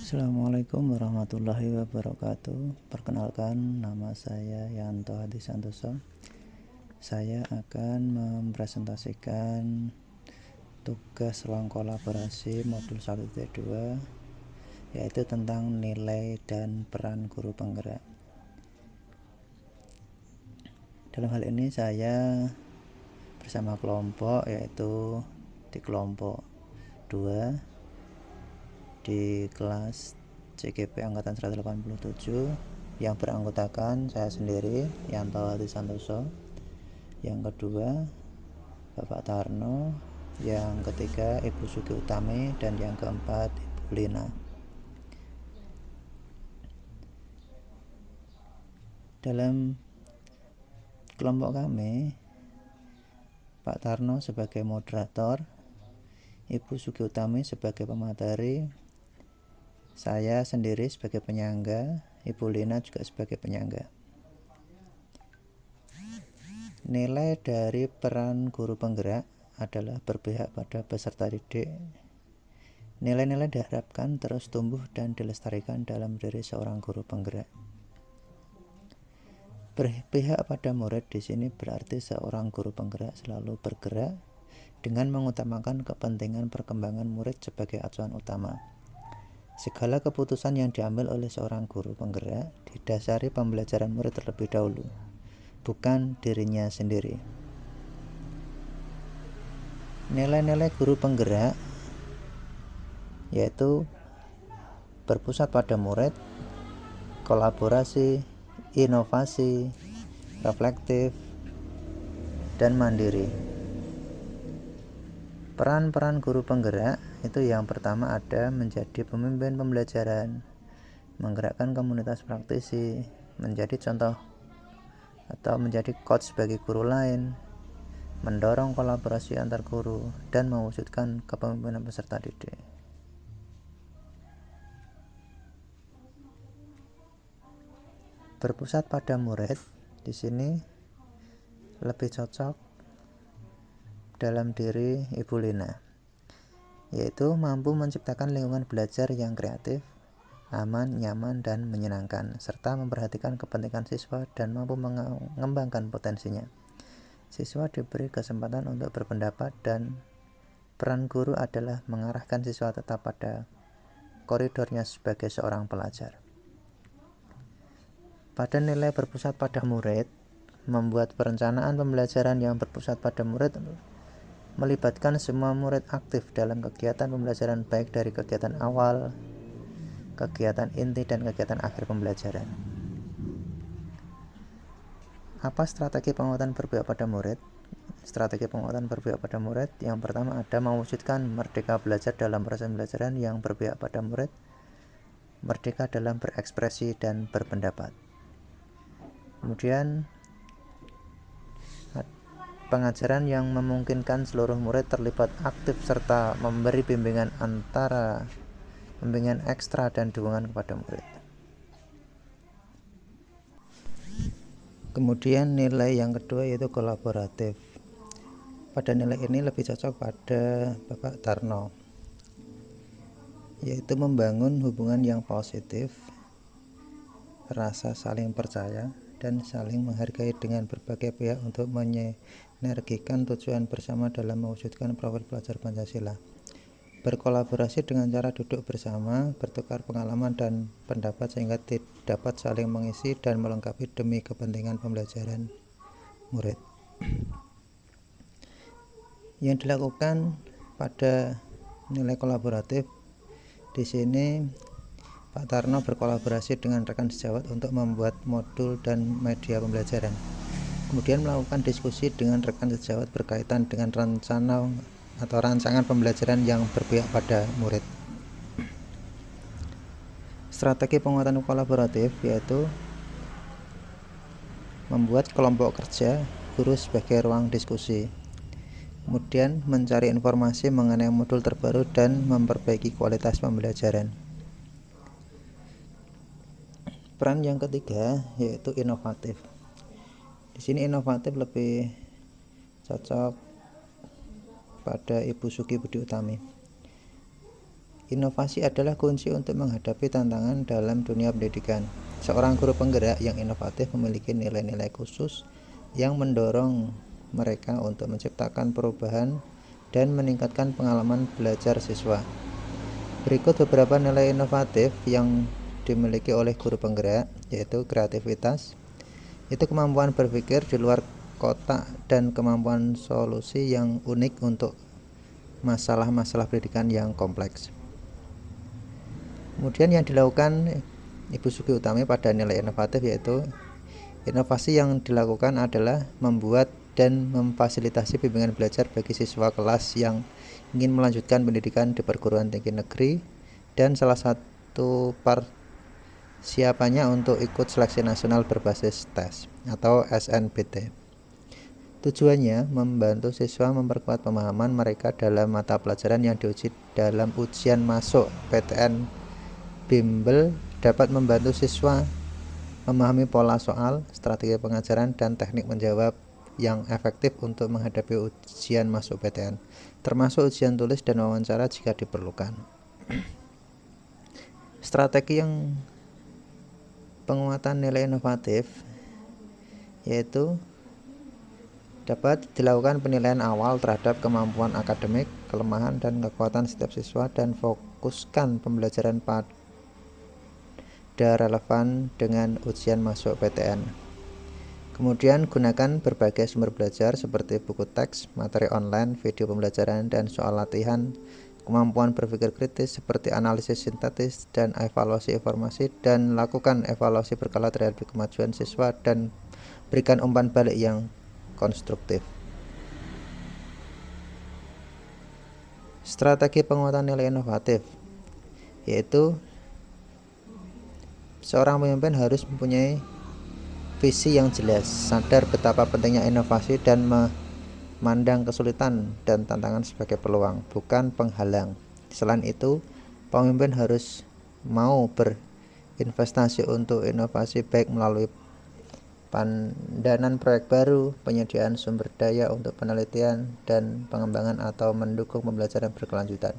Assalamualaikum warahmatullahi wabarakatuh. Perkenalkan, nama saya Yanto Hadi Santoso. Saya akan mempresentasikan tugas ruang kolaborasi modul 1.2, yaitu tentang nilai dan peran guru penggerak. Dalam hal ini saya bersama kelompok, yaitu di kelompok 2 di kelas CGP angkatan 187 yang beranggotakan saya sendiri, Yanto Hadi Santoso, yang kedua Bapak Tarno, yang ketiga Ibu Sugi Utami, dan yang keempat Ibu Lina. Dalam kelompok kami, Pak Tarno sebagai moderator, Ibu Sugi Utami sebagai pemateri, saya sendiri sebagai penyangga, Ibu Lina juga sebagai penyangga. Nilai dari peran guru penggerak adalah berpihak pada peserta didik. Nilai-nilai diharapkan terus tumbuh dan dilestarikan dalam diri seorang guru penggerak. Berpihak pada murid di sini berarti seorang guru penggerak selalu bergerak dengan mengutamakan kepentingan perkembangan murid sebagai acuan utama. Segala keputusan yang diambil oleh seorang guru penggerak didasari pembelajaran murid terlebih dahulu, bukan dirinya sendiri. Nilai-nilai guru penggerak yaitu berpusat pada murid, kolaborasi, inovasi, reflektif, dan mandiri. Peran-peran guru penggerak itu yang pertama ada menjadi pemimpin pembelajaran, menggerakkan komunitas praktisi, menjadi contoh atau menjadi coach bagi guru lain, mendorong kolaborasi antar guru, dan mewujudkan kepemimpinan peserta didik. Berpusat pada murid di sini lebih cocok dalam diri Ibu Lina, yaitu mampu menciptakan lingkungan belajar yang kreatif, aman, nyaman, dan menyenangkan, serta memperhatikan kepentingan siswa dan mampu mengembangkan potensinya. Siswa diberi kesempatan untuk berpendapat dan peran guru adalah mengarahkan siswa tetap pada koridornya sebagai seorang pelajar. Pada nilai berpusat pada murid, membuat perencanaan pembelajaran yang berpusat pada murid melibatkan semua murid aktif dalam kegiatan pembelajaran, baik dari kegiatan awal, kegiatan inti, dan kegiatan akhir pembelajaran. Apa strategi penguatan berpihak pada murid? Strategi penguatan berpihak pada murid yang pertama ada mewujudkan merdeka belajar dalam proses pembelajaran yang berpihak pada murid, merdeka dalam berekspresi dan berpendapat. Kemudian pengajaran yang memungkinkan seluruh murid terlibat aktif serta memberi bimbingan antara bimbingan ekstra dan dukungan kepada murid. Kemudian nilai yang kedua yaitu kolaboratif. Pada nilai ini lebih cocok pada Bapak Tarno, yaitu membangun hubungan yang positif, rasa saling percaya, dan saling menghargai dengan berbagai pihak untuk menyinergikan tujuan bersama dalam mewujudkan profil pelajar Pancasila. Berkolaborasi dengan cara duduk bersama, bertukar pengalaman dan pendapat sehingga dapat saling mengisi dan melengkapi demi kepentingan pembelajaran murid. Yang dilakukan pada nilai kolaboratif di sini, Pak Tarno berkolaborasi dengan rekan sejawat untuk membuat modul dan media pembelajaran. Kemudian melakukan diskusi dengan rekan sejawat berkaitan dengan rencana atau rancangan pembelajaran yang berpihak pada murid. Strategi penguatan kolaboratif yaitu membuat kelompok kerja guru sebagai ruang diskusi. Kemudian mencari informasi mengenai modul terbaru dan memperbaiki kualitas pembelajaran. Peran yang ketiga yaitu inovatif. Di sini inovatif lebih cocok pada Ibu Sugi Budi Utami. Inovasi adalah kunci untuk menghadapi tantangan dalam dunia pendidikan. Seorang guru penggerak yang inovatif memiliki nilai-nilai khusus yang mendorong mereka untuk menciptakan perubahan dan meningkatkan pengalaman belajar siswa. Berikut beberapa nilai inovatif yang dimiliki oleh guru penggerak, yaitu kreativitas, itu kemampuan berpikir di luar kotak dan kemampuan solusi yang unik untuk masalah-masalah pendidikan yang kompleks. Kemudian yang dilakukan Ibu Sugi Utami pada nilai inovatif, yaitu inovasi yang dilakukan adalah membuat dan memfasilitasi bimbingan belajar bagi siswa kelas yang ingin melanjutkan pendidikan di perguruan tinggi negeri dan salah satu persiapannya untuk ikut seleksi nasional berbasis tes atau SNBT. Tujuannya membantu siswa memperkuat pemahaman mereka dalam mata pelajaran yang diuji dalam ujian masuk PTN. Bimbel dapat membantu siswa memahami pola soal, strategi pengajaran, dan teknik menjawab yang efektif untuk menghadapi ujian masuk PTN, termasuk ujian tulis dan wawancara jika diperlukan. Strategi yang penguatan nilai inovatif yaitu dapat dilakukan penilaian awal terhadap kemampuan akademik, kelemahan dan kekuatan setiap siswa, dan fokuskan pembelajaran pada relevan dengan ujian masuk PTN. Kemudian gunakan berbagai sumber belajar seperti buku teks, materi online, video pembelajaran, dan soal latihan. Kemampuan berpikir kritis seperti analisis sintetis dan evaluasi informasi, dan lakukan evaluasi berkala terhadap kemajuan siswa dan berikan umpan balik yang konstruktif. Strategi penguatan nilai inovatif yaitu seorang pemimpin harus mempunyai visi yang jelas, sadar betapa pentingnya inovasi dan memandang kesulitan dan tantangan sebagai peluang, bukan penghalang. Selain itu, pemimpin harus mau berinvestasi untuk inovasi, baik melalui pendanaan proyek baru, penyediaan sumber daya untuk penelitian dan pengembangan, atau mendukung pembelajaran berkelanjutan.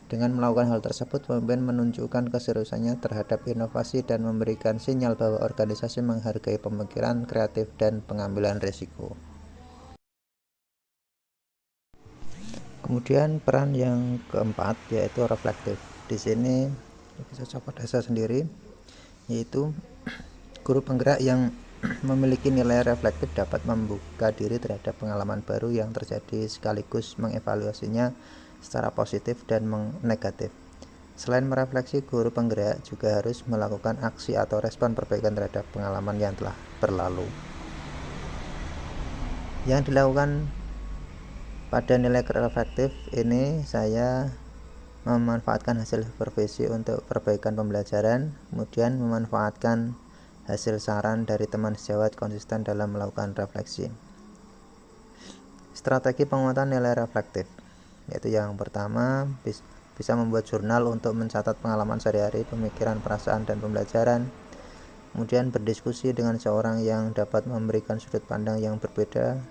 Dengan melakukan hal tersebut, pemimpin menunjukkan keseriusannya terhadap inovasi dan memberikan sinyal bahwa organisasi menghargai pemikiran kreatif dan pengambilan risiko. Kemudian peran yang keempat yaitu reflektif. Di sini bisa coba desa sendiri, yaitu guru penggerak yang memiliki nilai reflektif dapat membuka diri terhadap pengalaman baru yang terjadi sekaligus mengevaluasinya secara positif dan negatif. Selain merefleksi, guru penggerak juga harus melakukan aksi atau respon perbaikan terhadap pengalaman yang telah berlalu. Yang dilakukan pada nilai reflektif ini, saya memanfaatkan hasil supervisi untuk perbaikan pembelajaran, kemudian memanfaatkan hasil saran dari teman sejawat, konsisten dalam melakukan refleksi. Strategi penguatan nilai reflektif yaitu yang pertama, bisa membuat jurnal untuk mencatat pengalaman sehari-hari, pemikiran, perasaan, dan pembelajaran. Kemudian berdiskusi dengan seorang yang dapat memberikan sudut pandang yang berbeda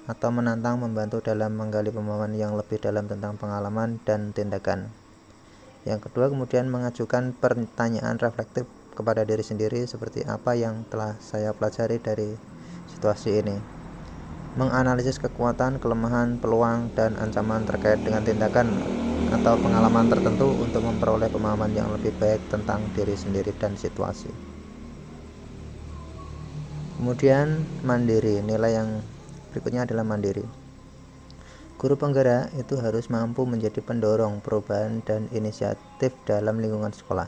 atau menantang, membantu dalam menggali pemahaman yang lebih dalam tentang pengalaman dan tindakan. Yang kedua, kemudian mengajukan pertanyaan reflektif kepada diri sendiri, seperti apa yang telah saya pelajari dari situasi ini. Menganalisis kekuatan, kelemahan, peluang, dan ancaman terkait dengan tindakan atau pengalaman tertentu untuk memperoleh pemahaman yang lebih baik tentang diri sendiri dan situasi. Kemudian mandiri. Nilai yang berikutnya adalah mandiri. Guru penggerak itu harus mampu menjadi pendorong perubahan dan inisiatif dalam lingkungan sekolah.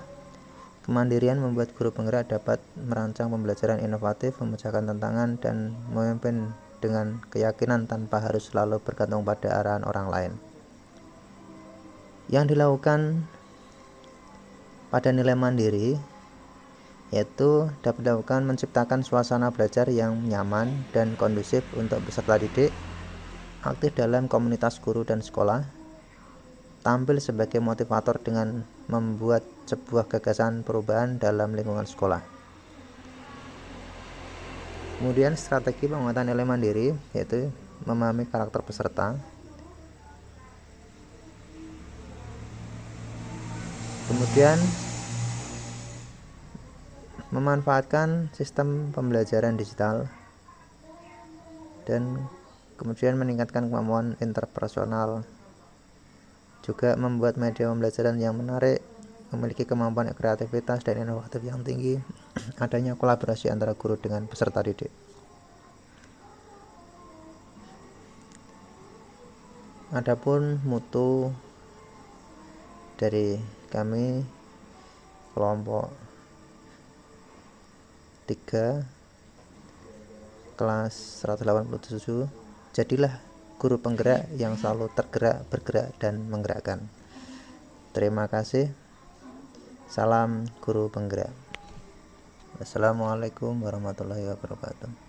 Kemandirian membuat guru penggerak dapat merancang pembelajaran inovatif, memecahkan tantangan, dan memimpin dengan keyakinan tanpa harus selalu bergantung pada arahan orang lain. Yang dilakukan pada nilai mandiri yaitu dapat dilakukan menciptakan suasana belajar yang nyaman dan kondusif untuk peserta didik, aktif dalam komunitas guru dan sekolah, tampil sebagai motivator dengan membuat sebuah gagasan perubahan dalam lingkungan sekolah. Kemudian strategi penguatan nilai mandiri yaitu memahami karakter peserta. Kemudian memanfaatkan sistem pembelajaran digital dan kemudian meningkatkan kemampuan interpersonal, juga membuat media pembelajaran yang menarik, memiliki kemampuan kreativitas dan inovatif yang tinggi, adanya kolaborasi antara guru dengan peserta didik. Adapun mutu dari kami kelompok 3 kelas 187, jadilah guru penggerak yang selalu tergerak, bergerak, dan menggerakkan. Terima kasih. Salam guru penggerak. Assalamualaikum warahmatullahi wabarakatuh.